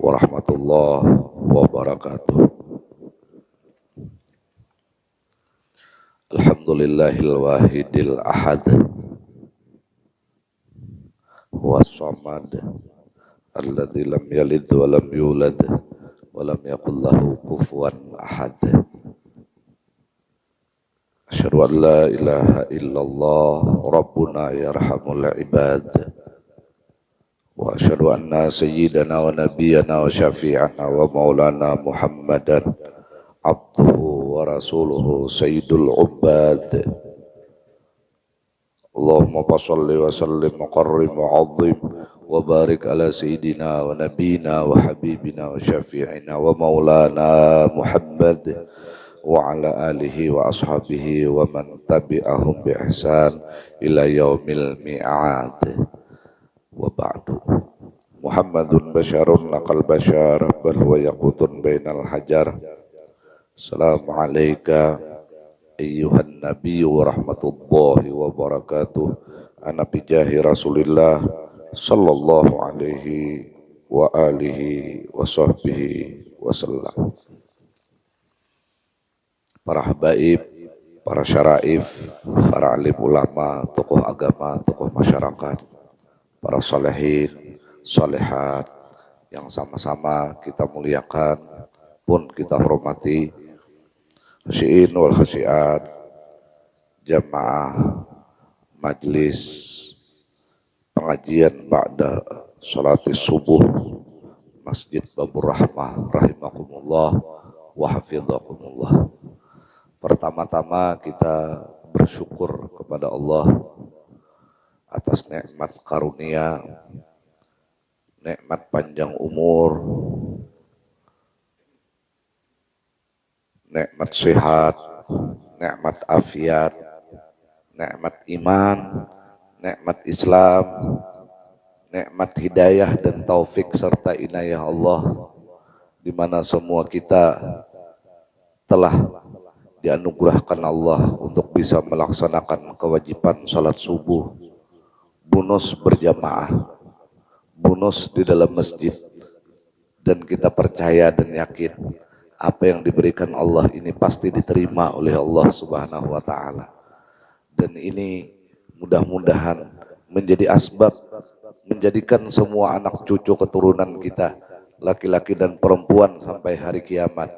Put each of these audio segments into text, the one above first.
warahmatullahi wabarakatuh. Alhamdulillahil wahidil ahad was-samad alladzi lam yalid wa lam yulad wa lam yakul lahu kufuwan ahad. Asyhadu an la ilaha illallah rabbuna yarhamul ibad. Wa asyhadu anna sayyidana wa nabiyyana wa syafi'ana wa maulana Muhammadan abduhu wa rasuluhu sayyidul ubbad. Allahumma salli wa sallim wa qarrim wa azim wa barik ala sayyidina wa nabiyina wa habibina wa syafi'ina wa maulana Muhammad wa ala alihi wa ashabihi wa man tabi'ahum bi ihsan ila yaumil mi'ad. Wa ba'du. Muhammadun basyarun laqal basyar bal wa yaqutun bainal hajar. Assalamu alayka ayyuhan nabiyyu wa rahmatullahi wa barakatuh. Ana bijahi Rasulillah sallallahu alaihi wa alihi wa sahbihi wasallam. Para habaib, para syaraif, para alim ulama, tokoh agama, tokoh masyarakat, para solehin, solehat yang sama-sama kita muliakan pun kita hormati, khasyiin wal khasyiat, jamaah majlis pengajian ba'da sholatis subuh Masjid Babur Rahmah rahimakumullah wa hafidhakumullah. Pertama-tama kita bersyukur kepada Allah atas nikmat karunia, nikmat panjang umur, nikmat sehat, nikmat afiat, nikmat iman, nikmat Islam, nikmat hidayah dan taufik serta inayah Allah, di mana semua kita telah dianugerahkan Allah untuk bisa melaksanakan kewajiban salat subuh, bunus berjamaah, bunus di dalam masjid, dan kita percaya dan yakin apa yang diberikan Allah ini pasti diterima oleh Allah Subhanahu wa taala. Dan ini mudah-mudahan menjadi asbab menjadikan semua anak cucu keturunan kita, laki-laki dan perempuan sampai hari kiamat,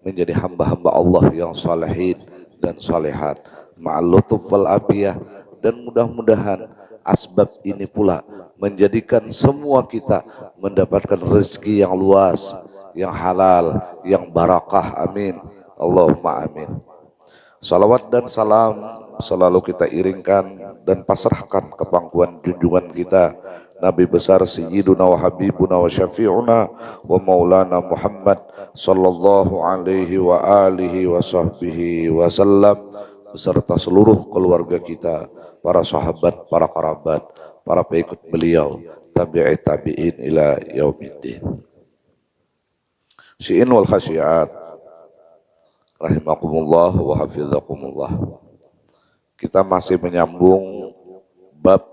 menjadi hamba-hamba Allah yang salihin dan salihat ma'al lutuf wal afiyah. Dan mudah-mudahan asbab ini pula menjadikan semua kita mendapatkan rezeki yang luas, yang halal, yang barakah. Amin Allahumma amin. Salawat dan salam selalu kita iringkan dan pasrahkan ke pangkuan junjungan kita Nabi besar Sayyiduna wa Habibuna wa Syafi'una wa Maulana Muhammad sallallahu alaihi wa alihi wa sahbihi wasallam, beserta seluruh keluarga kita, para sahabat, para kerabat, para pengikut beliau, tabi'i tabi'in ila yaumiddin. Syi'in wal khasyiat rahimakumullah wa hafidhakumullah. Kita masih menyambung bab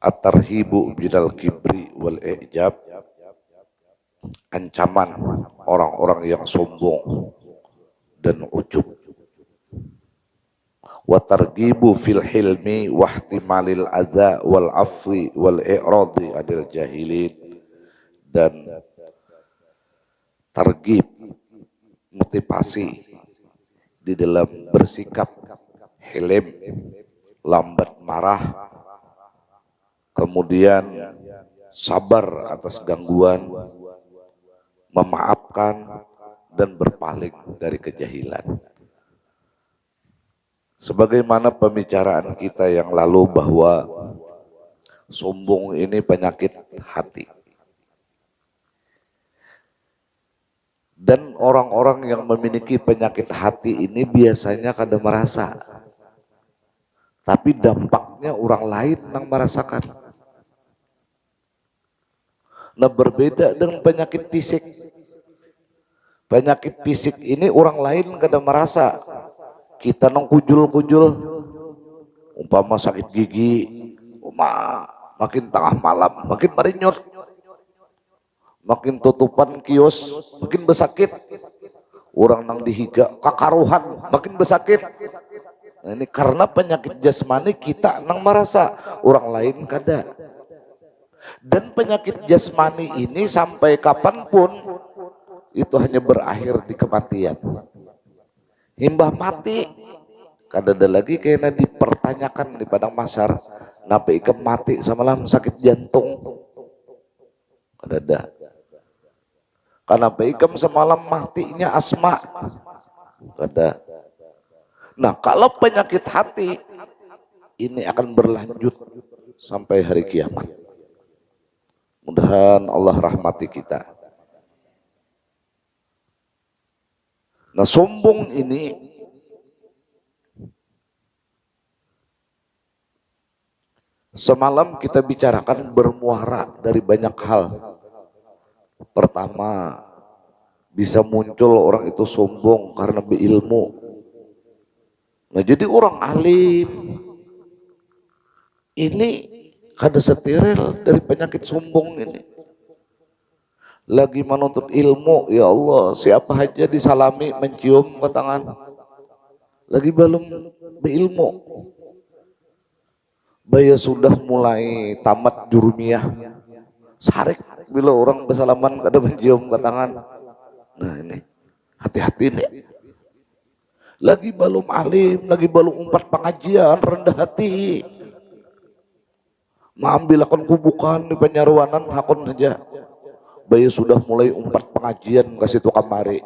at-tarhibu bidal kibri wal i'jab, ancaman orang-orang yang sombong dan ujub. Wa targhibu fil hilmi wa ihtimalil adza wal afwi wal i'radi adil jahilin, dan targhib, motivasi di dalam bersikap hilim, lambat marah, kemudian sabar atas gangguan, memaafkan dan berpaling dari kejahilan. Sebagaimana pembicaraan kita yang lalu bahwa sombong ini penyakit hati. Dan orang-orang yang memiliki penyakit hati ini biasanya kada merasa, tapi dampaknya orang lain yang merasakan. Nah, berbeda dengan penyakit fisik. Penyakit fisik ini orang lain kada merasa. Kita nong kujul-kujul, umpama sakit gigi, makin tengah malam makin marinyut, makin tutupan kios makin besakit, orang nang dihiga kakaruhan makin besakit. Nah, ini karena penyakit jasmani kita nang merasa, orang lain kada. Dan penyakit jasmani ini sampai kapanpun itu hanya berakhir di kematian. Himbah mati, kada ada lagi kayaknya dipertanyakan di padang mahsyar, napa ikam mati semalam sakit jantung, kada ada. Kenapa ikam semalam matinya asma, kada. Nah kalau penyakit hati ini akan berlanjut sampai hari kiamat. Mudahan Allah rahmati kita. Nah sombong ini semalam kita bicarakan bermuara dari banyak hal. Pertama, bisa muncul orang itu sombong karena berilmu. Nah jadi orang alim ini kada steril dari penyakit sombong ini. Lagi menuntut ilmu, ya Allah, siapa aja disalami mencium ke tangan. Lagi belum berilmu, baya sudah mulai tamat jurumiyah, sarik bila orang bersalaman kada mencium ke tangan. Nah ini hati-hati nih. Lagi belum alim, lagi belum umpat pengajian, rendah hati. Mengambil akun kubukan di penyarwanan hakun aja. Bayi sudah mulai umpat pengajian ke situ kamari.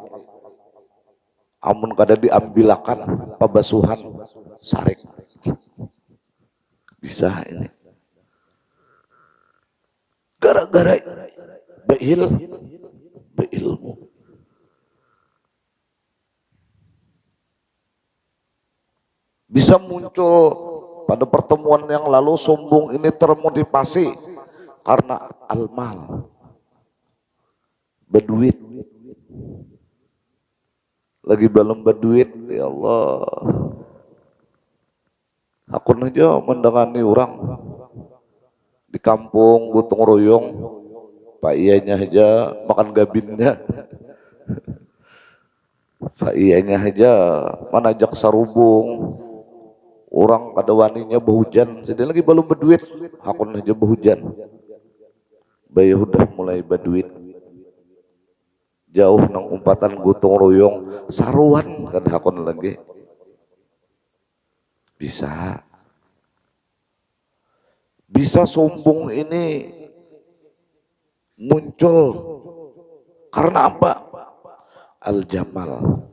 Amun kada diambilakan pabasuhan sarik. Bisa ini. Gara-gara beilmu. Bisa muncul pada pertemuan yang lalu sombong ini termotivasi karena almal. Berduit, lagi belum berduit, ya Allah. Aku aja mendengani orang di kampung gotong royong, pak iyanya aja makan gabinnya, pak iyanya aja manajak sarubung, orang kada waninya berhujan, sedih lagi belum berduit, aku aja berhujan, bayi udah mulai berduit. Jauh nang umpatan gotong royong saruan kan hakon lagi bisa sombong ini muncul karena apa? Al jamal,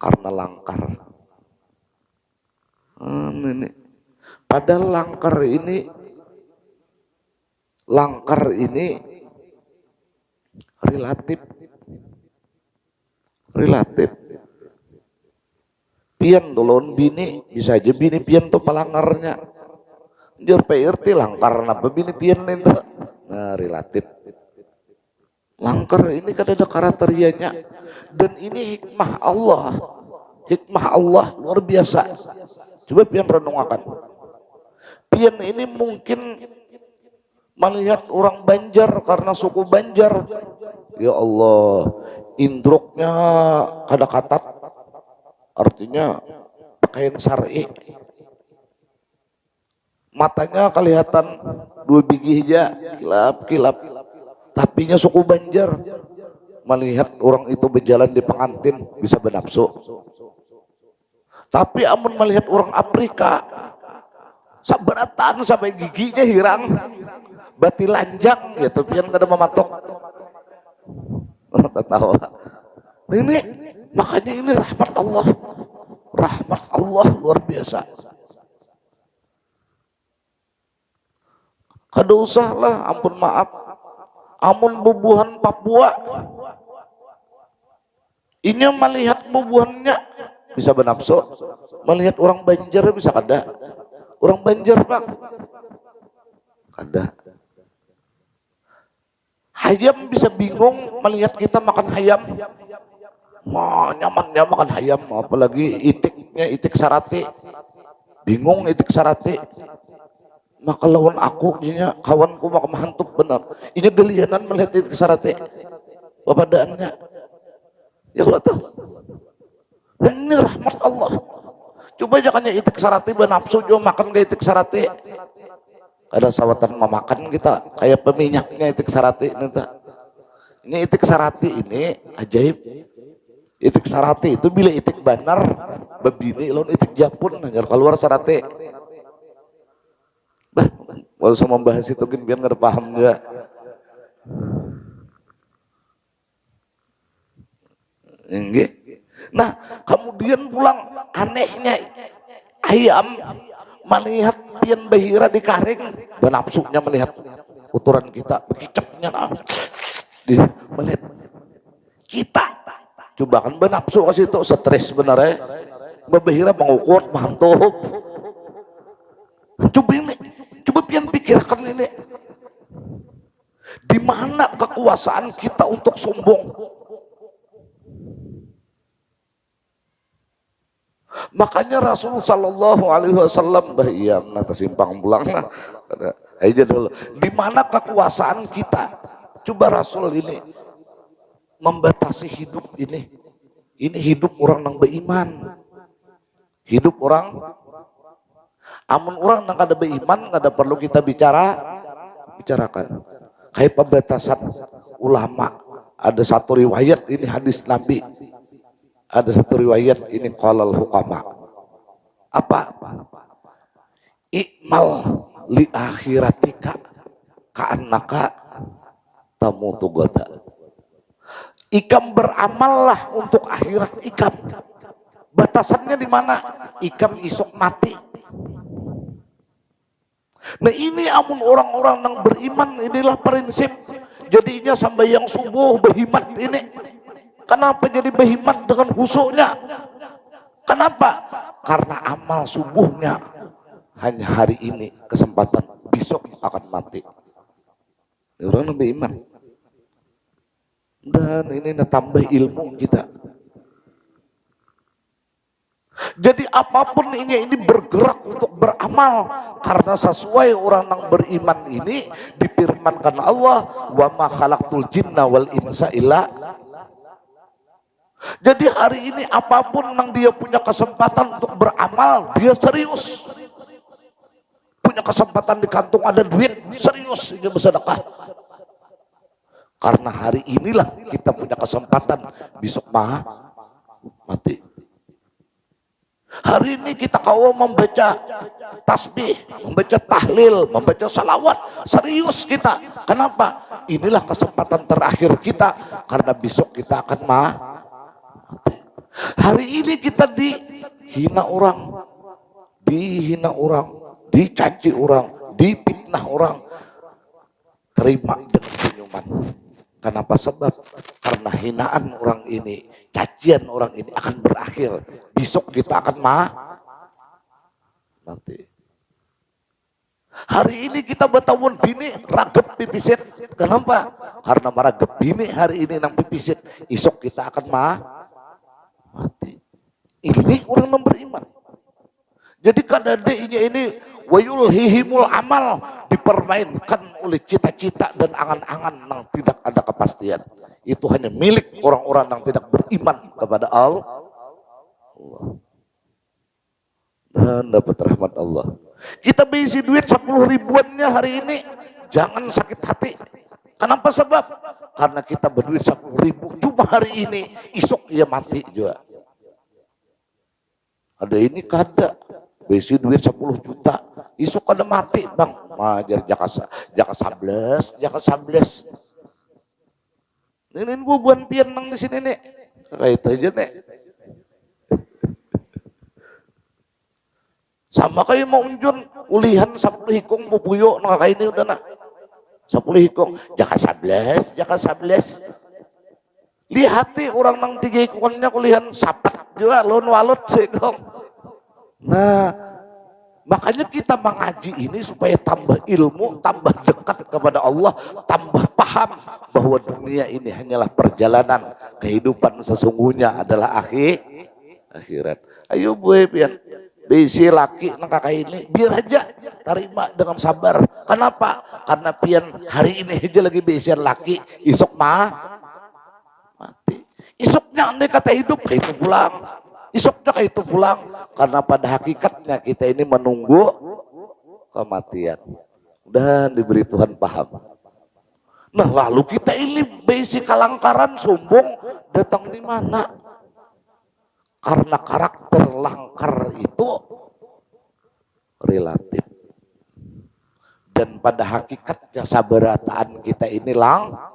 karena langkar. Ini padahal langkar ini relatif. Pian dolon bini bisa aja bini pian tuh pelanggarnya. Jor PRT langkar napa bini pian itu. Nah relatif. Langkar ini kan ada kriterianya dan ini hikmah Allah. Hikmah Allah luar biasa. Coba pian renungakan. Pian ini mungkin melihat orang Banjar karena suku Banjar. Ya Allah, indruknya kada katat, artinya pakaian syar'i. Matanya kelihatan 2 biji hija, kilap-kilap. Tapinya suku Banjar. Melihat orang itu berjalan di pengantin bisa bernafsu. Tapi amun melihat orang Afrika, sabaratan sampai giginya hirang, bati lanjang, ya tapi yang kada mematok. Tahu. Ini makanya ini rahmat Allah luar biasa. Kada usah lah, ampun maaf, amun bubuhan Papua ini melihat bubuhannya bisa bernafsu, melihat orang Banjar bisa kada. Orang Banjar bang kada. Hayam bisa bingung melihat kita makan hayam. Wah, nyamannya makan hayam, apalagi itik sarate. Bingung itik sarate. maka lawan aku nya kawanku maka mahantup benar ini gelianan melihat itik sarate babadaannya ya Allah tuh dan ini rahmat Allah coba jangan itik sarate benapsu juga makan ke itik sarate ada sawatan memakan kita kayak peminyaknya itik sarate ini itik sarate ini ajaib itik sarate itu bila itik banar babini lawan itik japun hanya keluar sarate kalau sama membahas itu kan biar nggak paham juga. Enggak. Nah, kemudian pulang anehnya ayam melihat pian bahira di karing, benapsunya melihat kotoran kita, bekicapnya melihat kita. Coba kan benapsu ke situ stres benar ya. Bahira mengukur mantap. Coba pian pikirkan ini. Di mana kekuasaan kita untuk sombong? Makanya Rasul sallallahu alaihi wasallam bahia nata simpang pulang aja dulu. Di mana kekuasaan kita? Coba Rasul ini membatasi hidup ini. Ini hidup orang yang beriman. Hidup orang amun orang yang kada beriman kada perlu kita bicarakan. Kayak pembatasan ulama. Ada satu riwayat ini hadis Nabi. Ada satu riwayat ini qalal hukama. Apa? I'mal li akhiratika ka'annaka tamutu gada. Ikam beramallah untuk akhirat ikam. Batasannya di mana? Ikam isok mati. Nah ini amun orang-orang yang beriman inilah prinsip. Jadinya sampai yang subuh berhimat ini. Kenapa jadi berhimat dengan husuknya? Kenapa? Karena amal subuhnya hanya hari ini kesempatan, besok akan mati. Orang lebih iman. Dan ini tambah ilmu kita. Jadi apapun ini bergerak untuk beramal karena sesuai orang yang beriman ini difirmankan Allah wa ma khalaqtul jinna wal insa illa. Jadi hari ini apapun yang dia punya kesempatan untuk beramal, dia serius. Punya kesempatan di kantung ada duit, serius ini bersedekah. Karena hari inilah kita punya kesempatan, besok mati. Hari ini kita kau membaca tasbih, membaca tahlil, membaca salawat, serius kita. Kenapa? Inilah kesempatan terakhir kita, karena besok kita akan mati. Hari ini kita dihina orang, dicaci orang, dipitnah orang, terima dengan senyuman. Kenapa? Sebab karena hinaan orang ini, cacian orang ini akan berakhir. Besok kita akan mati. Hari ini kita bertahun bini ragep pipisit. Kenapa? Karena meragep bini hari ini nang pipisit. Esok kita akan mati. Ini orang yang beriman. Jadi kadadenya ini wayulhihimul amal, dipermainkan oleh cita-cita dan angan-angan yang tidak ada kepastian. Itu hanya milik orang-orang yang tidak beriman kepada Allah. Dan dapat rahmat Allah. Kita berisi duit 10 ribuannya hari ini, jangan sakit hati. Kenapa? Sebab karena kita berduit 10 ribu cuma hari ini, esok ia mati juga. Ada ini kada berisi duit 10 juta, esok kada mati bang. Majar jaka 11. Ini bubuan pian nang di sini nih, kayak aja nih. Sama kayak mau unjun ulihan 10 hikong bubuyo nang kayak ini udah nak 10 hikong jaka 11. Lihati orang nang 3 hikongnya kulihan sapat juga lon walot segong. Nah, makanya kita mengaji ini supaya tambah ilmu, tambah dekat kepada Allah, tambah paham bahwa dunia ini hanyalah perjalanan, kehidupan sesungguhnya adalah akhirat. Ayo Bu pian. bisi laki nang kakak ini biar aja terima dengan sabar. Kenapa? Karena pian hari ini aja lagi bisian laki, isok mah mati. Isoknya andai kata hidup kayak itu pulang. Isoknya kayak itu pulang. Karena pada hakikatnya kita ini menunggu kematian. Udah diberi Tuhan paham. Nah lalu kita ini basic kalangkaran sombong datang di mana? Karena karakter langkar itu relatif. Dan pada hakikatnya sabarataan kita ini langkar.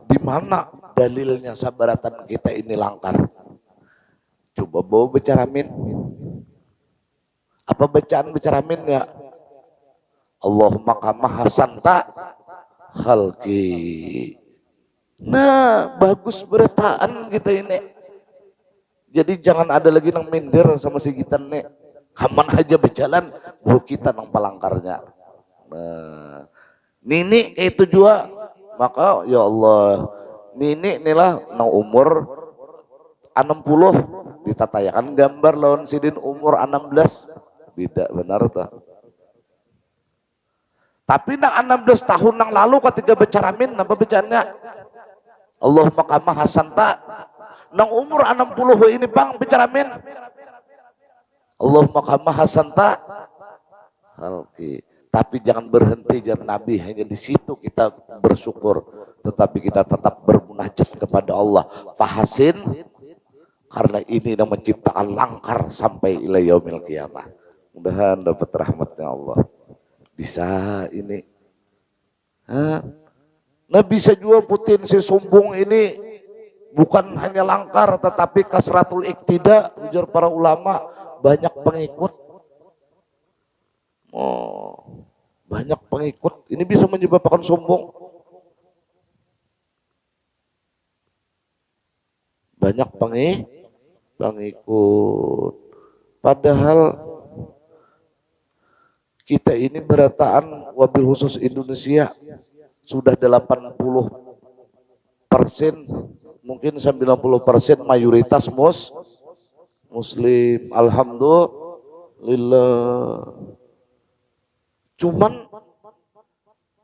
Di mana dalilnya sabaratan kita ini langkar? Coba bawa bicara min. Apa bacaan bicara min ya? Allahumma kama hasanta khalqi. Nah, bagus berataan kita ini. Jadi jangan ada lagi nang minder sama si kita nih. Kaman aja berjalan, bahwa kita nang palangkarnya. Nah, nini kayak itu juga. Maka ya Allah, nini inilah nang umur 60 ditatayakan gambar lawan sidin umur 16. Tidak benar tuh. Tapi nang 16 tahun nang lalu ketika bicara min, apa bacanya? Allahumma kama hasanta. Nang umur 60 ini bang bicara min. Allahumma kama hasanta. Khalqi. Tapi jangan berhenti jangan Nabi hanya di situ kita bersyukur, tetapi kita tetap bermunajat kepada Allah. Fahasin karena ini yang menciptakan langkar sampai ila yaumil qiyamah. Mudah-mudahan dapat rahmatnya Allah. Bisa ini. Nah bisa juga putin si sombong ini bukan hanya langkar tetapi kasratul iktida, ujar para ulama, banyak pengikut. Oh, banyak pengikut. Ini bisa menyebabkan sombong. Banyak pengikut. Padahal kita ini berataan wabil khusus Indonesia sudah 80%, mungkin 90% mayoritas muslim. Alhamdulillah. Cuman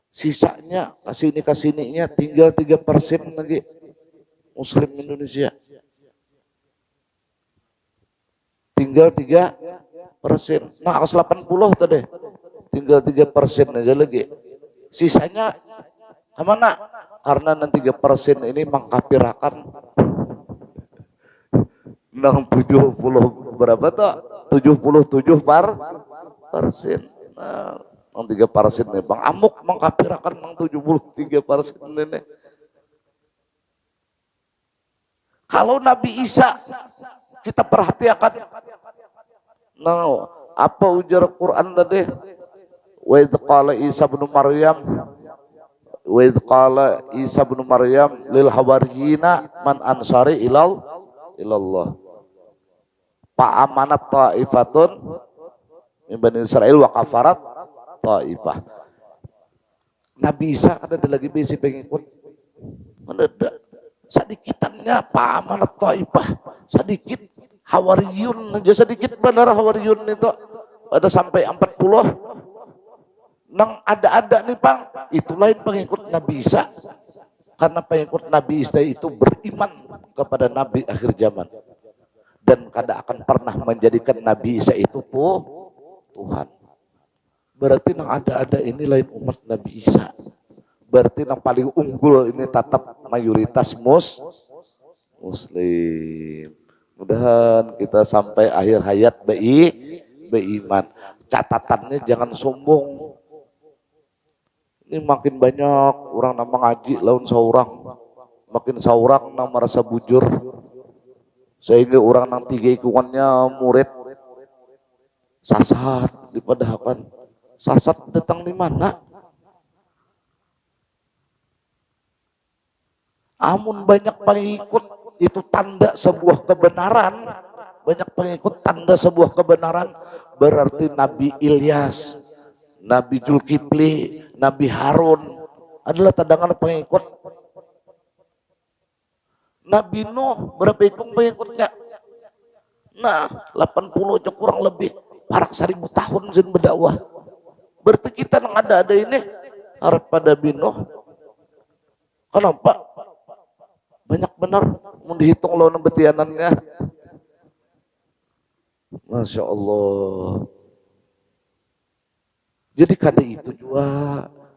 sisanya kasih-kasihnya tinggal 3% lagi muslim Indonesia. Tinggal 3%. Nah, 80 tadi. Tinggal 3% aja lagi. Sisanya kemana? Karena nanti 3% ini mengkapirakan nang 70 berapa tuh? 77%. Nah, nang 3% nih Bang Amuk mengkapirakan nang 73% ini. Kalau Nabi Isa kita perhatikan, nah, apa ujar Quran tadi? Wa idz qala Isa bin Maryam lil hawariyina man ansari ilallah. Fa amanat ta'ifatun min Bani Israil wa kafarat ta'ifah. Nabi Isa ada lagi bisi pengikut. Mendadak sedikitannya pa amanat ta'ifah, sedikit hawariyun aja sedikit benar hawariyun itu ada sampai 40. Nang ada nih Bang, itu lain pengikut Nabi Isa. Karena pengikut Nabi Isa itu beriman kepada Nabi akhir zaman. Dan kada akan pernah menjadikan Nabi Isa itu Tuhan. Berarti nang ada ini lain umat Nabi Isa. Berarti yang paling unggul ini tetap mayoritas muslim. Mudahan kita sampai akhir hayat beriman. Catatannya jangan sombong. Ini makin banyak orang nama ngaji lawan seorang. Makin seorang nama merasa bujur. Sehingga orang nang tiga ikutannya murid. Sasat dipadahakan. Sasat datang di mana? Amun banyak pengikut itu tanda sebuah kebenaran. Banyak pengikut tanda sebuah kebenaran. Berarti Nabi Ilyas, Nabi Zulkifli, Nabi Harun adalah tandangan pengikut. Nabi Nuh berapa ikut pengikutnya? Nah, 80 aja kurang lebih parak 1000 tahun jin berdakwah. Berarti kita yang ada ini harap pada binoh. Kenapa? Banyak benar mau dihitung lawan betianannya. Masya Allah. Jadi kada itu juga.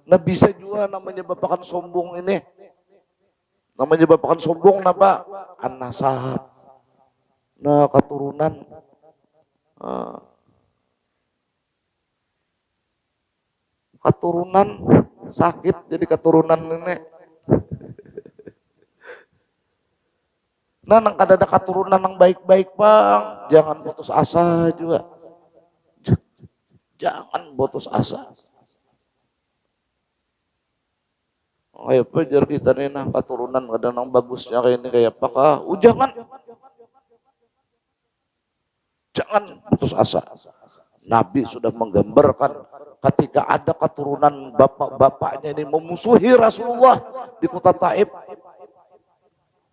Nah bisa juga namanya bapakan sombong ini. Namanya bapakan sombong napa? An-nasab. Nah keturunan. Keturunan sakit jadi keturunan nenek. Nah nang kada ada keturunan yang baik-baik bang, jangan putus asa juga. Jangan putus asa. Kayak pejar kita nih nah keturunan kadang yang bagusnya kayak ini kayak apa kah? Jangan putus asa. Nabi sudah menggambarkan ketika ada keturunan bapak-bapaknya ini memusuhi Rasulullah di kota Taif.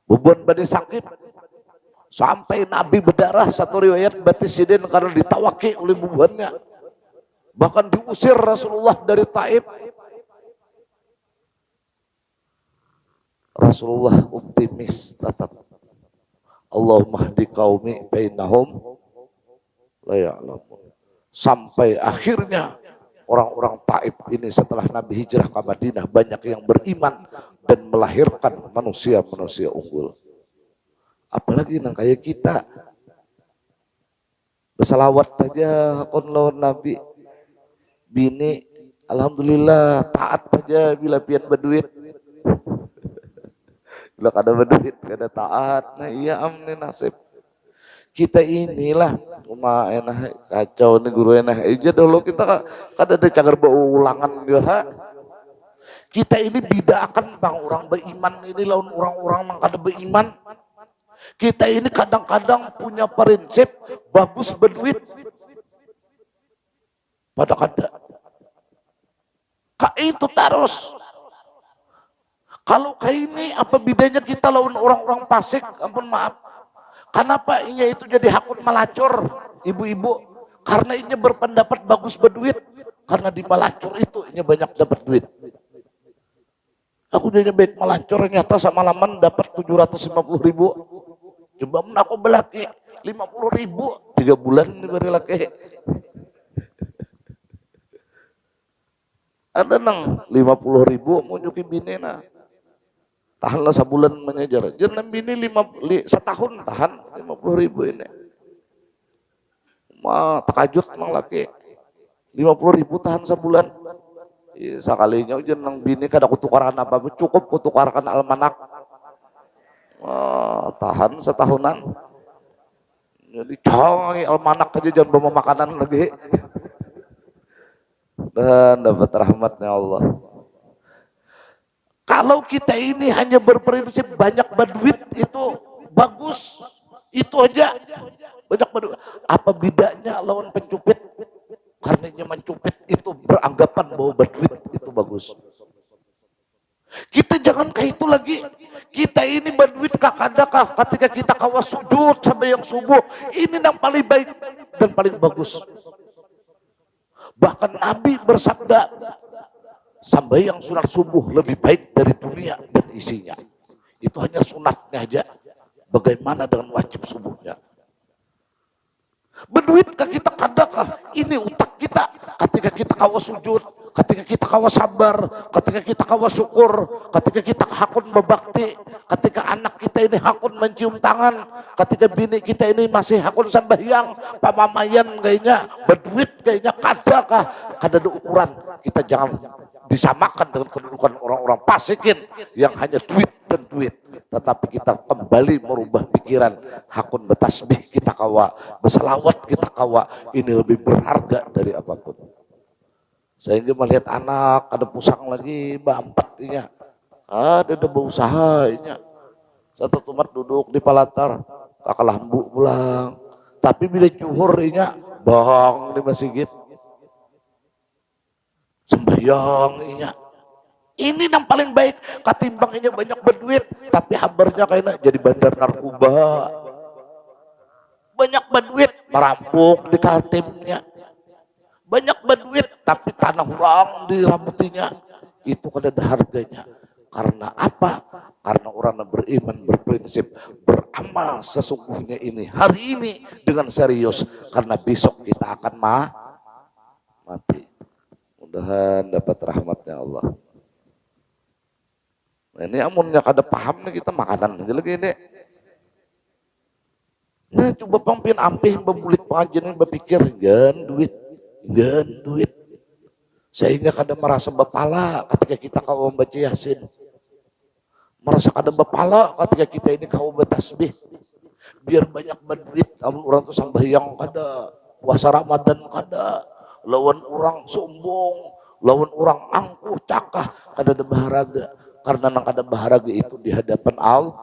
Beban badai sakit. Sampai Nabi berdarah, satu riwayat batisiden karena ditawaki oleh bebannya. Bahkan diusir Rasulullah dari Taif. Rasulullah optimis tetap. Allahumma hdi qaumi bainahum la ya'lamun. Sampai akhirnya orang-orang Taif ini setelah Nabi hijrah ke Madinah banyak yang beriman dan melahirkan manusia-manusia unggul. Apalagi yang kayak kita bersalawat saja kon lawan Nabi, bini alhamdulillah taat saja bila pian berduit. Bila kada berduit kada taat, nah iya amne nasib. Kita inilah rumah enak kacau nih guru enak aja dulu kita kada ada cagar berulangan juga. Kita ini bidakan bang orang beriman ini lawan orang-orang yang kada beriman. Kita ini kadang-kadang punya prinsip bagus berduit. Pada kada. Kak itu terus. Kalau kayak ini apa bedanya kita lawan orang-orang fasik? Ampun maaf. Kenapa ini itu jadi hakun melacur ibu-ibu? Karena ini berpendapat bagus berduit. Karena di melacur itu ini banyak dapat duit. Aku jadi baik melacur nyata sama laman dapat 750.000. Coba aku belaki 50.000 3 bulan diberi laki. Ada nang 50.000 mau nyuki bini nah. Tahanlah sebulan mengejar. Jangan bini setahun tahan 50.000 ini. Mah takajut nang laki. 50.000 tahan sebulan. Sekalinya jangan bini kada kutukaran apa cukup kutukarkan almanak. Tahan setahunan. Jadi canggih almanak aja jangan bawa makanan lagi. Dan dapat rahmatnya Allah. Kalau kita ini hanya berprinsip banyak berduit itu bagus, itu aja banyak berduit. Apa bedanya lawan pencupit? Karena mencupit itu beranggapan bahwa berduit itu bagus. Kita jangan kayak itu lagi. Kita ini berduit kakadakah ketika kita kawas sujud sampai yang subuh. Ini yang paling baik dan paling bagus. Bahkan Nabi bersabda, sambayang sunat subuh lebih baik dari dunia dan isinya. Itu hanya sunatnya aja. Bagaimana dengan wajib subuhnya? Berduitkah kita kadakah? Ini utak kita. Ketika kita kawa sujud, ketika kita kawa sabar, ketika kita kawa syukur, ketika kita hakun berbakti, ketika anak kita ini hakun mencium tangan, ketika bini kita ini masih hakun sembahyang, pamamayan kayaknya, berduit kayaknya kadakah? Kada ada ukuran. Kita jangan disamakan dengan kedudukan orang-orang fasikin yang hanya duit dan duit. Tetapi kita kembali merubah pikiran, hakun bertasbih kita kawa, berselawat kita kawa, ini lebih berharga dari apapun. Sehingga melihat anak ada pusang lagi, bampatnya, ada berusaha inya. Satu tumat duduk di palatar, kakak lambu pulang. Tapi bila cuhur inya, bang di masjid, sembahyang inya. Ini yang paling baik, ketimbangnya banyak berduit, tapi habarnya kayaknya jadi bandar narkoba. Banyak berduit merampok di Kaltimnya. Banyak berduit tapi tanah orang dirambutinya. Itu kada ada harganya. Karena apa? Karena orang yang beriman, berprinsip, beramal sesungguhnya ini hari ini dengan serius. Karena besok kita akan mati. Mudahan dapat rahmatnya Allah. Nah, ini amunnya kada paham nih kita makanan aja lagi ini. Nah coba pampin ampih bebulik pengajian ini berpikir gan duit. Sehingga kada merasa bepala ketika kita kau membaca Yasin. Merasa kada bepala ketika kita ini kau bertasbih. Biar banyak berduit, amun orang tuh sambayang kada, puasa Ramadan kada, lawan orang sombong, lawan orang angkuh cakah, kada ada baharaga. Karena nang kada baharaga itu di hadapan Allah.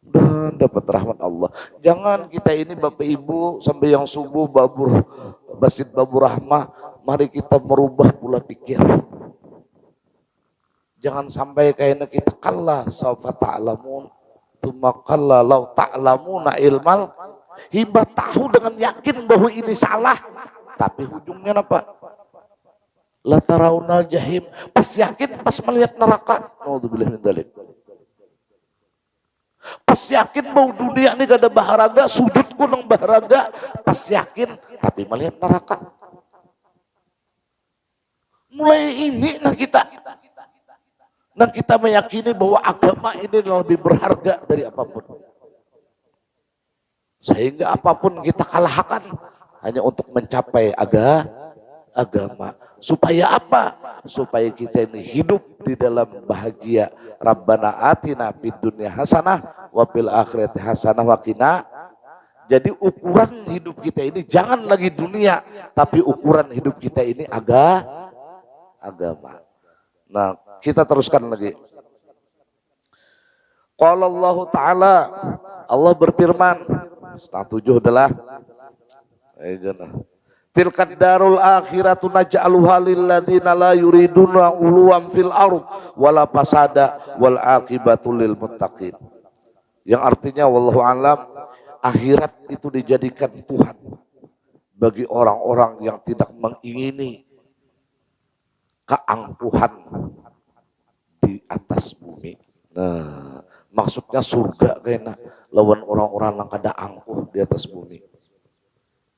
Dan dapat rahmat Allah. Jangan kita ini Bapak Ibu sampai yang subuh babur Masjid Babur Rahmah, mari kita merubah pola pikir. Jangan sampai kayaknya kita kalla saufa ta'lamun, tsumma kalla law ta'lamuna ilmal. Hibah tahu dengan yakin bahwa ini salah, tapi ujungnya apa? La taraunal jahim. Pas yakin, pas melihat neraka. Naudzubillah min dzalik. Pas yakin bahwa dunia ini gak ada baharaga, sujudku nang baharaga, pas yakin, tapi melihat neraka. Mulai ini kita meyakini bahwa agama ini lebih berharga dari apapun. Sehingga apapun kita kalahkan hanya untuk mencapai agama. Supaya apa? Supaya kita ini hidup di dalam bahagia. Rabbana atina fid dunya hasanah wa fil akhirati hasanah wa qina. Jadi ukuran hidup kita ini jangan lagi dunia, tapi ukuran hidup kita ini agama. Nah, kita teruskan lagi. Qala Allah Ta'ala, Allah berfirman, 7 adalah tilkad darul akhiratu naj'aluha lil ladzina la yuriduna uluwan fil ardh wala fasada wal aqibatu lil muttaqin. Yang artinya wallahu alam, akhirat itu dijadikan Tuhan bagi orang-orang yang tidak mengingini keangkuhan di atas bumi. Nah, maksudnya surga kayaknya lawan orang-orang yang kada angkuh di atas bumi.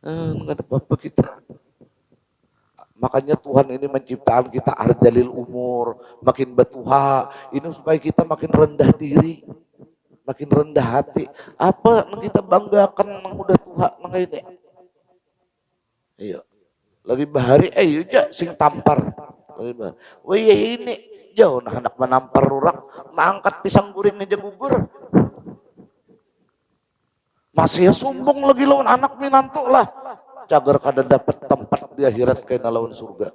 Nggak ada apa-apa kita. Makanya Tuhan ini menciptakan kita arjalil umur, makin betuha, ini supaya kita makin rendah diri, makin rendah hati. Apa yang kita banggakan yang udah tua nang ini? Iya. Lagi bahari, ayo ja sing tampar. Lagi bahari. Wah ini jauh nah anak menampar orang, mangkat pisang goreng aja gugur. Masih sombong lagi lawan anak minantu lah. Cagar kada dapat tempat di akhirat kayak lawan surga.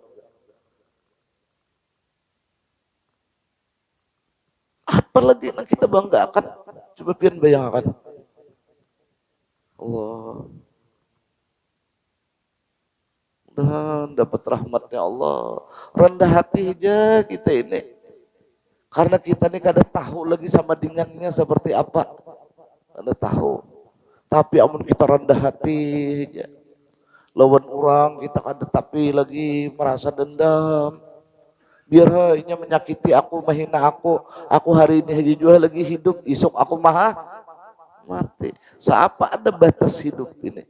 Apa lagi yang kita banggakan? Coba pian bayangkan. Allah. Dan dapat rahmatnya Allah. Rendah hati aja kita ini. Karena kita ini kada tahu lagi sama dengannya seperti apa. Kada tahu. Tapi amun kita rendah hati aja. Lawan orang kita kada tapi lagi merasa dendam. Biar hanya menyakiti aku, menghina aku. Aku hari ini haji jual lagi hidup, esok aku mati. Seapa ada batas hidup ini?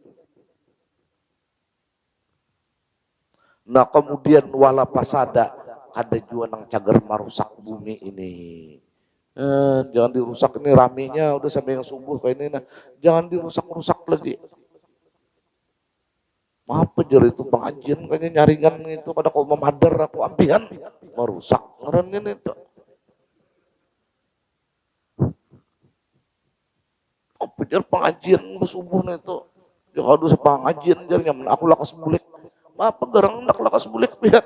Nah kemudian wala pasada, kada jua nang cagar marusak bumi ini. Jangan dirusak, ini raminya udah sampai yang subuh kayak ini. Nah, jangan dirusak-rusak lagi. Apa jari itu pengajian kayaknya nyaringan itu kada kau memadar aku ampian merusak ngeren ini itu. Apa jari pengajian subuh itu? Ya kalau pengajian jarinya aku lakas bulik. Apa garang nak lakas bulik pian.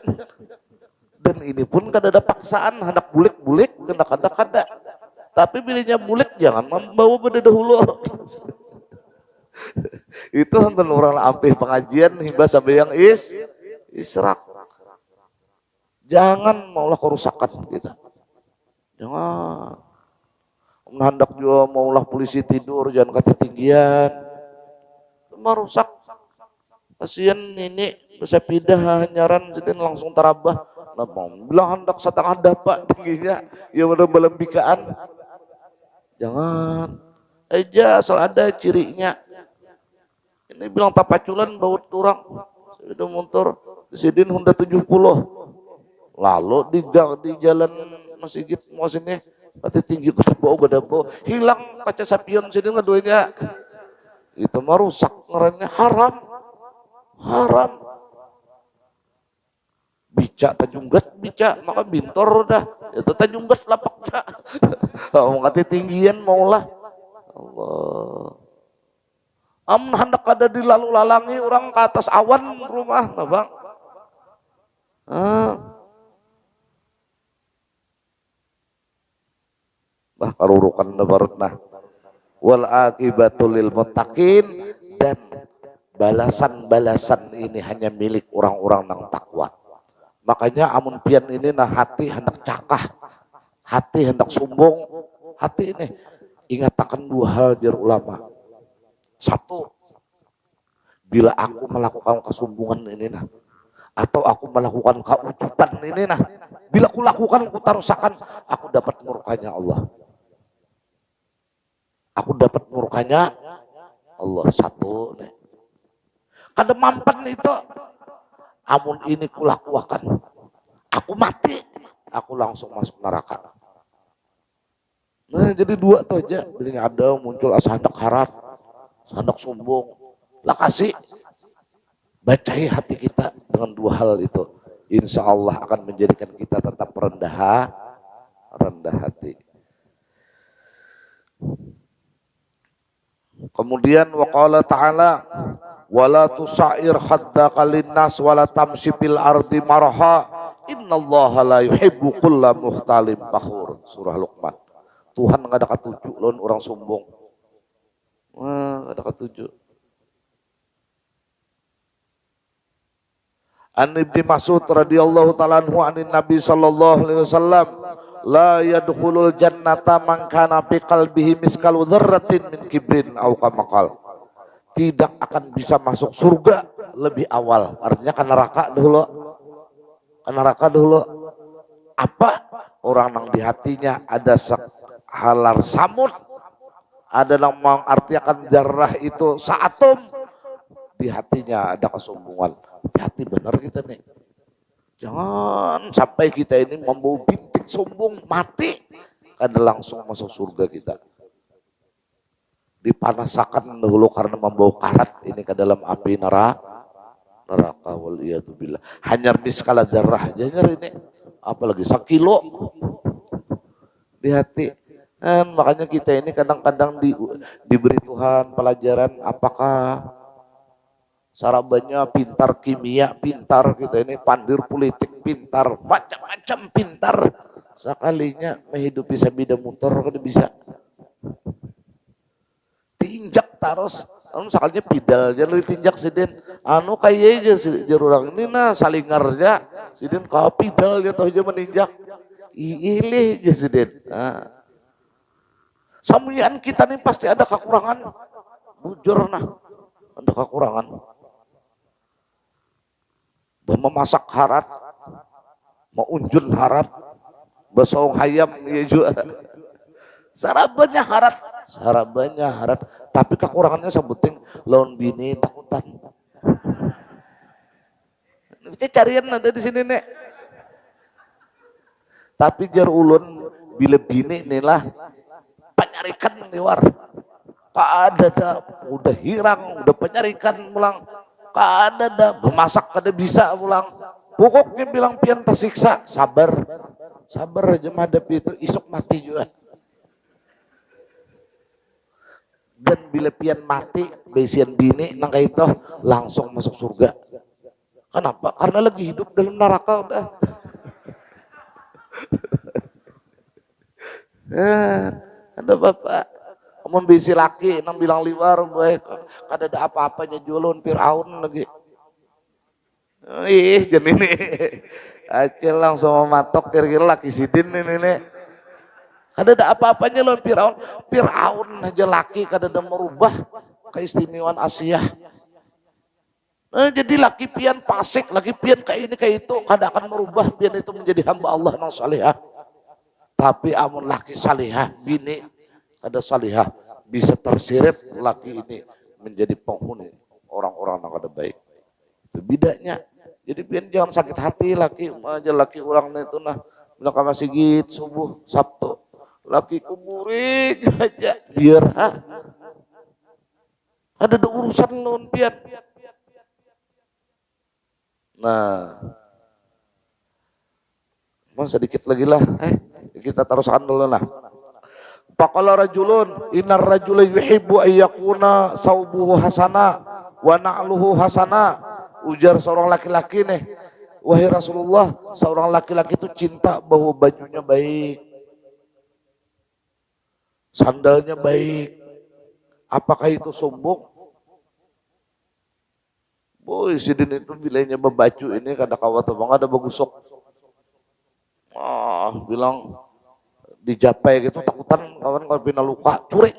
Dan ini pun kada ada paksaan hendak bulik-bulik kada. Tapi bilihnya bulik jangan membawa pada dahulu. Itu nonton orang ampih pengajian hibah sampai yang israk. Jangan maulah kerusakan kita. Jangan. hendak juga maulah polisi tidur jangan ketinggian. Merusak. Kasihan ini bisa pindah nyaran jadi langsung terabah. Nah, bilang hendak setengah dapat tingginya, ya bener belembikaan. Jangan. Aja asal ada cirinya. Ini bilang tapaculan bau turang. Sudah motor Sidin Honda 70. Lalu di jalan Masjid Muasinnya pati tinggi ke bau gak ada bau. Hilang kaca sapion Sidin keduanya. Itu mah rusak ngerennya haram. Haram. Bica tajunggat bica maka bintor dah. Itu tajunggat lapaknya. Mau ngati tinggian maulah. Allah. Hendak ada di lalu lalangi orang ke atas awan rumah, nah bang. Bah karurukan dabarutna. Wal akibatul lil muttaqin, dan balasan-balasan ini hanya milik orang-orang yang takwa. Makanya amun pian ini nah hati hendak cakah, hati hendak sombong, hati ini ingatakan dua hal jar ulama. Satu, bila aku melakukan kesombongan ini nah, atau aku melakukan keucupan ini nah, bila aku lakukan, aku tarusakan, aku dapat murkanya Allah. Aku dapat murkanya Allah. Satu nih. Kada mampan itu, amun ini kulakukan, aku mati, aku langsung masuk neraka. Nah jadi dua tuh aja, bila ada muncul asa hendak harat, hendak sombong, lah kasih bacai hati kita dengan dua hal itu, insya Allah akan menjadikan kita tetap rendah hati. Kemudian waqala ta'ala wala tusair haddaka linnas wala tamshi fil ardi maraha innallaha la yuhibbu kulla muhtalim fakhur. Surah Luqman. Tuhan enggak ada ketujuh lawan orang sombong. Wah, ada ketujuh. An Ibnu Mas'ud radhiyallahu ta'ala anhu anin Nabi sallallahu alaihi wasallam la yadkhulul jannata man kana fi qalbihi mithqalu dzarratin min kibrin aw kama qala. Tidak akan bisa masuk surga lebih awal. Artinya ke neraka dulu. Ke neraka dulu. Apa? Orang yang di hatinya ada halar samud, ada yang mengartikan jarrah itu saatom, di hatinya ada kesombongan. Hati-hati benar kita nih. Jangan sampai kita ini membawa bintik sombong mati, kada langsung masuk surga kita. Dipanasakan dahulu karena membawa karat ini ke dalam api neraka waliyadzubillah. Hanya miskala zarrah aja ini, apalagi sekilo di hati. Dan makanya kita ini kadang-kadang diberi Tuhan pelajaran apakah sarabanya pintar kimia, pintar kita ini pandir politik pintar, macam-macam pintar. Sekalinya menghidupi sabida motor kada bisa. Diinjak terus, sekalinya pidal jangan ditinjak sidin. Anu kayak aja jar orang ini nah salingarnya sidin kau pidal dia tahu aja meninjak. Ilih aja sidin. Nah. Samulian kita nih pasti ada kekurangan. Bujur nah, ada kekurangan. Memasak harat, mau unjun harat, basong hayam ya juga. Sarabanya harat, tapi kekurangannya sebuting lawan bini takutan. Ini carian ada di sini nek. Tapi jar ulun bila bini inilah penyarikan liwar. Kada dah, udah hirang, udah penyarikan pulang. Kada dah, bermasak kada bisa pulang. Pokoknya bilang pian tersiksa, sabar aja menghadapi itu, isuk mati juga. Dan bila pian mati, besian bini nangka itu langsung masuk surga. Kenapa? Karena lagi hidup dalam neraka udah. Ada bapak, membisi laki, nang bilang liwar, baik, kada ada apa-apanya jualun Fir'aun lagi. Jadi ini, acil langsung mematok kira-kira laki sidin ini. Kada ada apa-apanya lawan Firaun. Firaun aja laki kada ada merubah keistimewaan Asia. Jadi laki pian fasik, laki pian kayak ini kayak itu, kada akan merubah pian itu menjadi hamba Allah nang salihah. Tapi amun laki salihah, bini kada salihah, bisa terseret laki ini menjadi penghuni orang-orang yang kada baik. Itu bedanya. Jadi pian jangan sakit hati laki aja laki orang itu nah bilang ke masjid subuh Sabtu. Laki kuburik aja biar ada urusan lawan pian. Nah, sedikit lagi lah. Kita teruskan dulu lah. Faqala rajulun innar rajula yuhibbu ayyakuna saubuhu hasana wa na'luhu hasana. Ujar seorang laki-laki nih, wahai Rasulullah, seorang laki-laki itu cinta bahwa bajunya baik, sandalnya baik. Apakah itu sombong? Boy, sidin itu bilanya baju ini kada kawat bang ada bagusok. Bilang dijapai gitu takutan kawan kalau pina luka curik.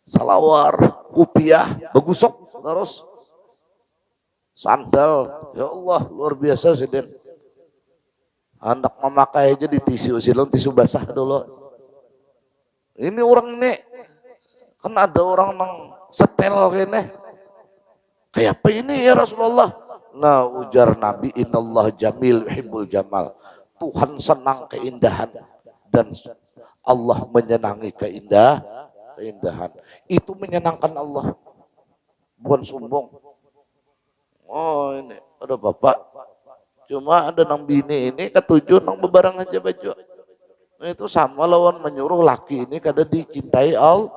Salawar, kupiah, bagusok terus sandal. Ya Allah, luar biasa sidin. Hendak memakai aja di tisu basah dulu. Ini orang ini kan ada orang nang setel gini. Kayak apa ini ya Rasulullah? Nah ujar Nabi, innallah jamil yuhibbul jamal. Tuhan senang keindahan dan Allah menyenangi keindahan. Itu menyenangkan Allah, bukan sombong. Oh ini ada bapak, cuma ada nang bini ini ketujuh nang bebarang aja baju. Nah, itu sama lawan menyuruh laki ini kada dicintai Allah.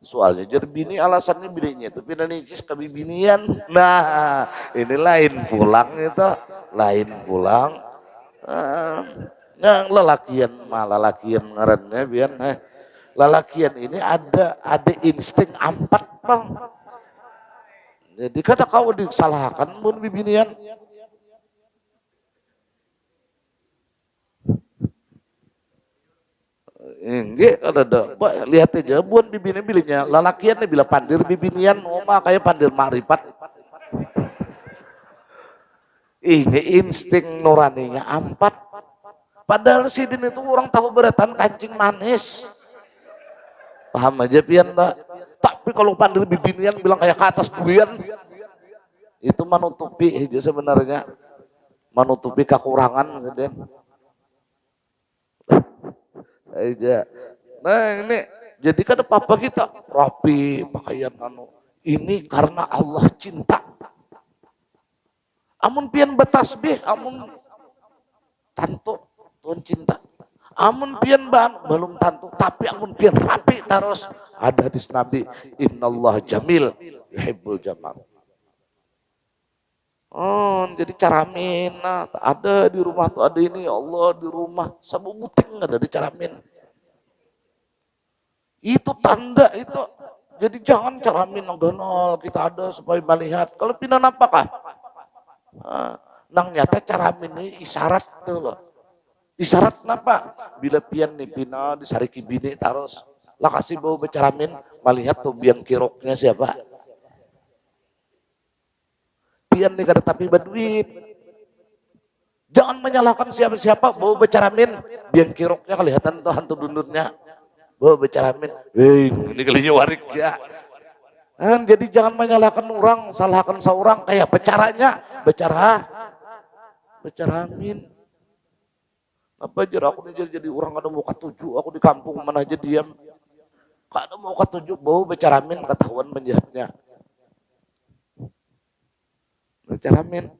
Soalnya jadi bini alasannya bininya itu pindah nicis ke binian. Nah ini lain pulang itu, lain pulang. Yang lelakian malah lelakian ngarannya biar lelakian ini ada insting ampat bang. Jadi kada kau disalahkan pun bibinian. Enggak ada. Lihat aja buan bibini bilinya. Lalakian nih bila pandir bibinian, kayak pandir makrifat. Ini insting nuraninya ampat. Padahal sidin itu orang tahu beratan kancing manis. Paham aja pian tak? Tapi kalau pandir bibinian bilang kayak ke atas durian, itu menutupi aja sebenarnya. Menutupi kekurangan sidin. Aja. Nah ini jadi kan papa kita rapi pakaian ini karena Allah cinta. Amun pian betasbih, amun tantu Tuhan cinta. Amun pian belum tantu, tapi amun pian rapi terus. Ada hadis Nabi, innallah jamil yuhibbul jamal. Jadi caramin, ada di rumah tuh ada ini, ya Allah di rumah, sabu buting ada di caramin. Itu tanda itu. Jadi jangan caramin nonggonol kita ada supaya melihat. Kalau pinan apakah? Nang nyata caramin ini isyarat tuh loh. Isyarat kenapa? Bila pian nih pina disariki bini terus, lah kasih bau becaramin, melihat tuh biang kiroknya siapa? Pian nih kada tapi berduit. Jangan menyalahkan siapa-siapa, bawa becaramin, biang kiroknya kelihatan tuh hantu dundurnya. Bawa becaramin, ini kalinya warik ya. Jadi jangan menyalahkan orang, salahkan seorang kayak becaranya, becaramin. Apa aja aku nih jadi orang ada mau ketujuh, aku di kampung mana aja diam. Kada mau ketujuh, bawa becaramin ketahuan penjahatnya. Caramin.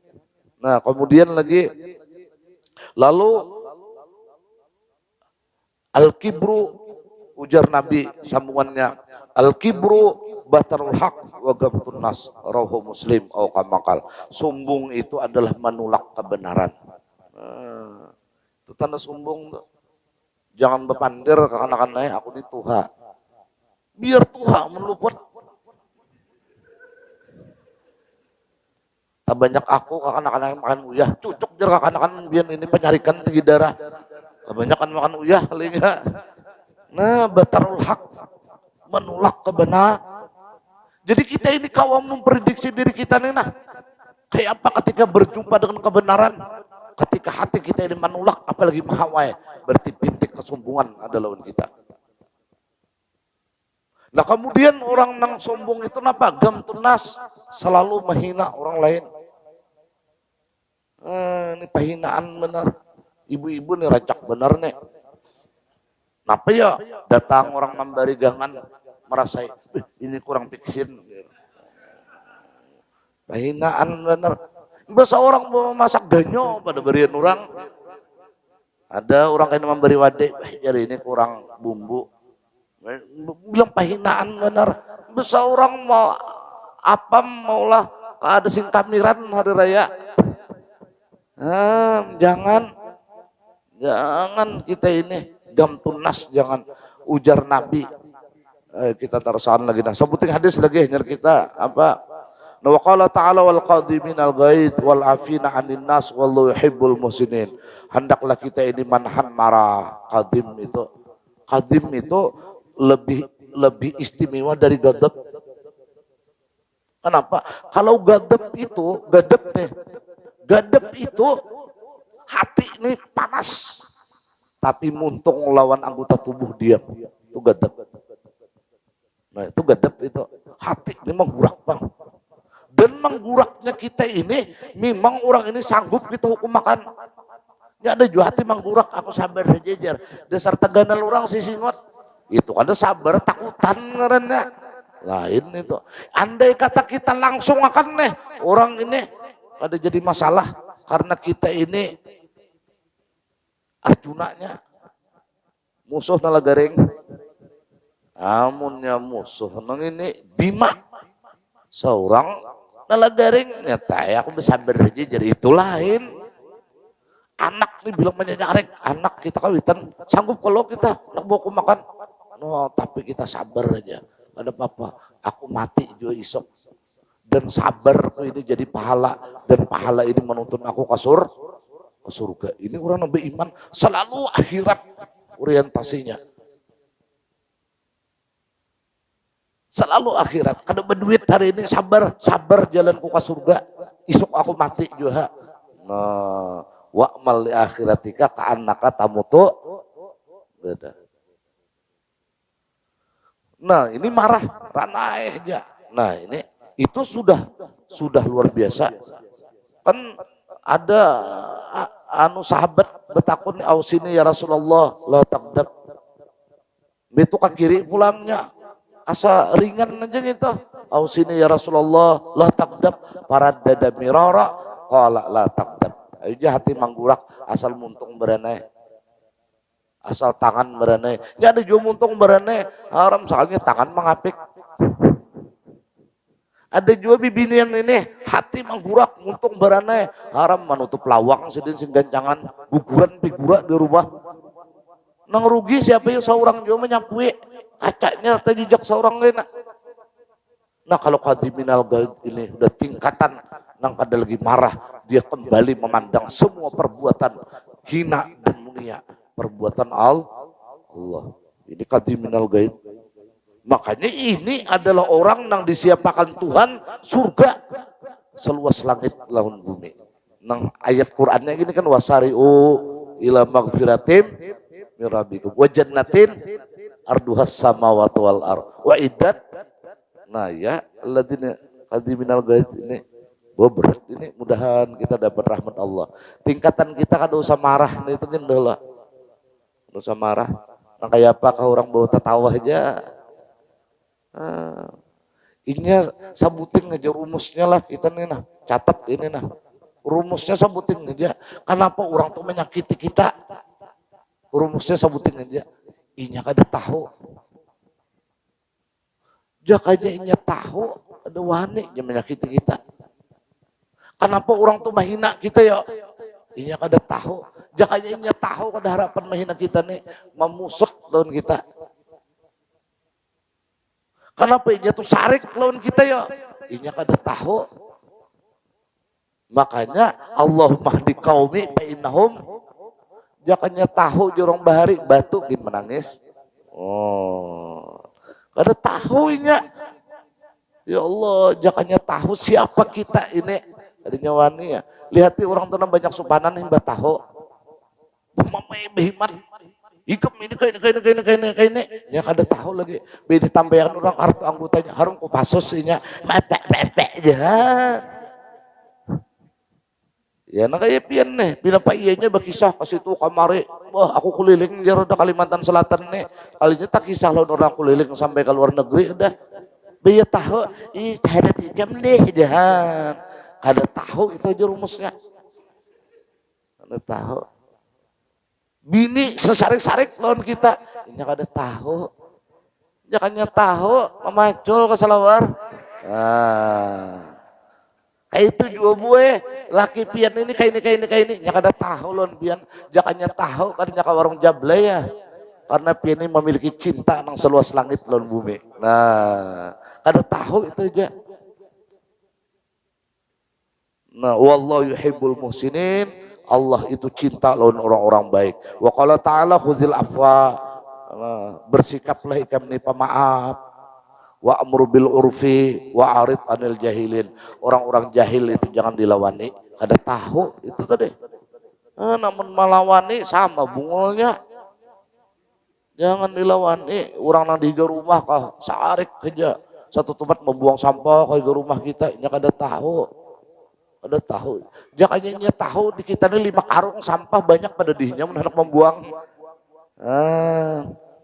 Nah kemudian lagi lalu al-kibru ujar Nabi sambungannya al-kibru batarul haq wa gamtun nas rawahu Muslim au kamakal. Sombong itu adalah menolak kebenaran. Itu tanda sombong tuh. Jangan bepandir ke anak-anaknya aku di Tuhan. Biar Tuhan meluput. Tak banyak aku anak-anak makan uyah, cucuk jer anak-anak biar ini penyarikan tinggi darah. Kebanyakan makan uyah kali enggak. Nah, batarul hak, menolak kebenaran. Jadi kita ini kaum memprediksi diri kita nih nah. Kayak apa ketika berjumpa dengan kebenaran? Ketika hati kita ini menolak, apalagi mahawai, berarti bintik kesombongan ada lawan kita. Nah kemudian orang nang sombong itu apa? Gamtunas, selalu menghina orang lain. Ini penghinaan benar. Ibu-ibu nih racak benar nih. Kenapa ya datang orang memberi gangan merasa ini kurang piksin. Penghinaan benar. Bahasa orang mau masak ganyo pada berian orang. Ada orang yang memberi wadah, jadi ini kurang bumbu. Bilang penghinaan benar. Bahasa orang mau apa maulah ada sing kamiran hari raya. Jangan kita ini gamtunas, jangan ujar Nabi. Kita tarusan lagi. Nah sebutin hadis lagi nyar kita apa? Wa qala ta'ala wal qadhimin al ghaid wal afina 'anil nas wallahu yuhibbul muhsinin. Hendaklah kita ini menahan marah. Qadim itu lebih istimewa dari ghadab. Kenapa? Kalau ghadab itu hati ini panas tapi muntung lawan anggota tubuh diam. Itu ghadab. Nah, itu ghadab itu. Hati ini menggurak, Bang. Dan mengguraknya kita ini, memang orang ini sanggup kita hukum makan. Ya ada juga hati menggurak, aku sabar sejajar. Dasar teganal orang si singot. Itu ada sabar, takutan ngarannya. Lain itu. Andai kata kita langsung akan nih, orang ini ada jadi masalah. Karena kita ini Arjunanya. Musuh nalagaring. Amunnya musuh nang ini Bima. Seorang nalagaring nyata ya aku bisa berja jadi itu lain. Anak nih bilang menyarek, anak kita kawitan sanggup kalau kita nak bawa makan. No, tapi kita sabar aja. Ada apa-apa, aku mati juga isok. Dan sabar tuh ini jadi pahala dan pahala ini menuntun aku ke surga. Ini orang nabi iman selalu akhirat orientasinya. Selalu akhirat. Kada berduit hari ini sabar jalanku ke surga. Isuk aku mati juga. Nah, wa'mal li akhiratika ka'annaka tamutu. Beda. Nah, ini marah ranai aja. Nah, ini itu sudah luar biasa. Kan ada sahabat bertakun ausini ya Rasulullah la taqdab. Itu ke kiri pulangnya. Asa ringan aja gitu. Ausini ya Rasulullah la taqdab paraddada mirara qala la taqdab. Ayo hati manggurak asal muntung berenai. Asal tangan berenai. Ya ada juga muntung berenai. Haram soalnya tangan mengapik. Ada juga bibinian ini hati manggurak muntung berenai. Haram menutup lawang sedin sing gancangan guguran figura di rumah. Nang rugi siapa yang seorang juga menyampui kacanya terjejak seorang lain. Nah kalau qadiminal ghaid ini udah tingkatan nang kada lagi marah, dia kembali memandang semua perbuatan hina dan mulia perbuatan Allah. Ini qadiminal ghaid. Makanya ini adalah orang yang disiapkan Tuhan surga seluas langit laun bumi. Nang ayat Qur'annya ini kan wasari'u ila magfiratim mirabikum wa jannatin arduhas samawati wal ardh wa iddat. Nah ya alladzina qadiminal ghaid ini berat ini, mudahan kita dapat rahmat Allah. Tingkatan kita kan usah marah itu kan adalah usah marah. Nah kayak apa kau orang bawa tertawa aja. Ini sabutin aja rumusnya lah kita nih nah, catat ini nah. Rumusnya sabutin aja. Kenapa orang tuh menyakiti kita? Rumusnya sabutin aja. Inya kada tahu. Jakanya inya tahu ada wani yang menyakiti kita. Kenapa orang tuh menghina kita ya? Inya kada tahu. Jakanya inya tahu kada harapan menghina kita nih memusuk lawan kita. Kenapa inya tuh sarik lawan kita ya? Inya kada tahu. Makanya Allahumma hdi qaumi fa innahum jakanya tahu jorong bahari batu gin menangis. Oh. Kada tahunya. Ya Allah, jakanya tahu siapa kita ini. Adinya wani ya. Lihati orang tanah banyak supanan yang tahu. Mamai behimat. Ikam ini kaini. Ya kada tahu lagi. Beda tambahan orang kartu anggotanya. Harung ku pasos inya. Mepek ya. Ya nak kaya pian nih. Pinapa iyanya bakisah ke situ kamari. Wah aku keliling di roda Kalimantan Selatan nih. Kalinya tak kisah lawan orang keliling sampai ke luar negeri udah. Biar tahu, terhadap ikam deh jahan. Kada tahu itu aja rumusnya. Kada tahu. Bini sesarik-sarik lawan kita. Ini kada tahu. Jangannya tahu, memacul ke salawar. Nah, kayak itu juga gue, laki pian ini kayak ini. Jangan kada tahu lawan pian. Jangannya tahu, kadanya ke warung jable ya. Karena pian ini memiliki cinta nang seluas langit lawan bumi. Nah, kada tahu itu aja. Nah, wallahu yuhibbul muhsinin. Allah itu cinta lawan orang-orang baik. Wa qala ta'ala khuzil afwa. Nah, bersikaplah ikam ini pemaaf. Wa amru bil urfi wa arid anil jahilin. Orang-orang jahil itu jangan dilawani. Kada tahu itu tadi. Namun malawani sama bungulnya. Jangan dilawani. Orang nang diga rumah kah saarik aja. Satu tempat membuang sampah ke rumah kita, nya kada tahu. Kada tahu. Jakanya tahu di kita ini 5 karung sampah banyak pada dirinya hendak membuang.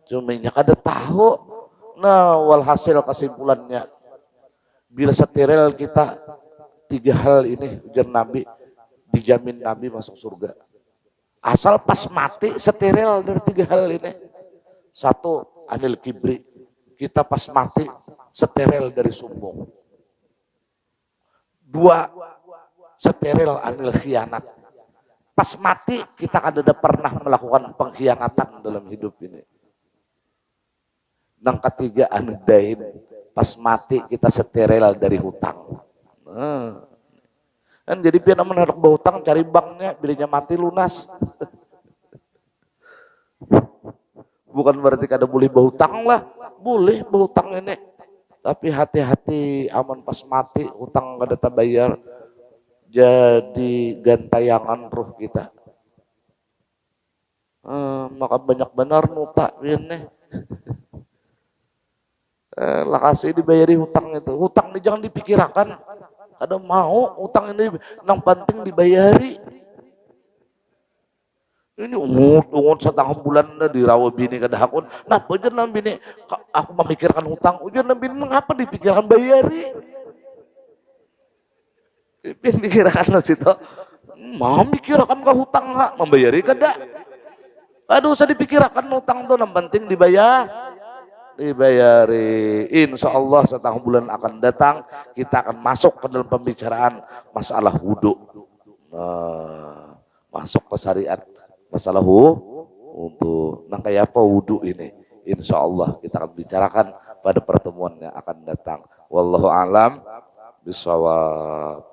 Cuma nya kada tahu. Nah, walhasil kesimpulannya bila steril kita 3 hal ini ujar Nabi dijamin Nabi masuk surga. Asal pas mati steril dari 3 hal ini. 1 anil kibri. Kita pas mati steril dari sombong. 2 steril anil khianat. Pas mati kita kan ada pernah melakukan pengkhianatan dalam hidup ini. Yang ketiga anidain. Pas mati kita steril dari hutang. Kan jadi pian menarik berhutang cari banknya bilinya mati lunas. Bukan berarti kada boleh berhutang lah. Boleh berhutang ini. Tapi hati-hati aman pas mati hutang kada terbayar. Jadi gantayangan roh kita. Maka banyak benar nuta ini. Lakasi dibayari hutang itu. Hutang ini jangan dipikirkan. Kada mau hutang ini yang penting dibayari. Ini ungut setengah bulan dah dirawat bini kada hakun. Nah, ujar nang bini aku memikirkan hutang. Ujar nang bini mengapa dipikirkan bayari? Pin pikirkan lah situ. Mau mikirkan ke hutang hak membayari kada? Aduh usah dipikirkan hutang tuh yang penting dibayari. Insya Allah setahun bulan akan datang kita akan masuk ke dalam pembicaraan masalah wudhu. Nah, masuk ke syariat masalah wudhu. Nah kayak apa wudhu ini? Insya Allah kita akan bicarakan pada pertemuan yang akan datang. Wallahu a'lam bishawab.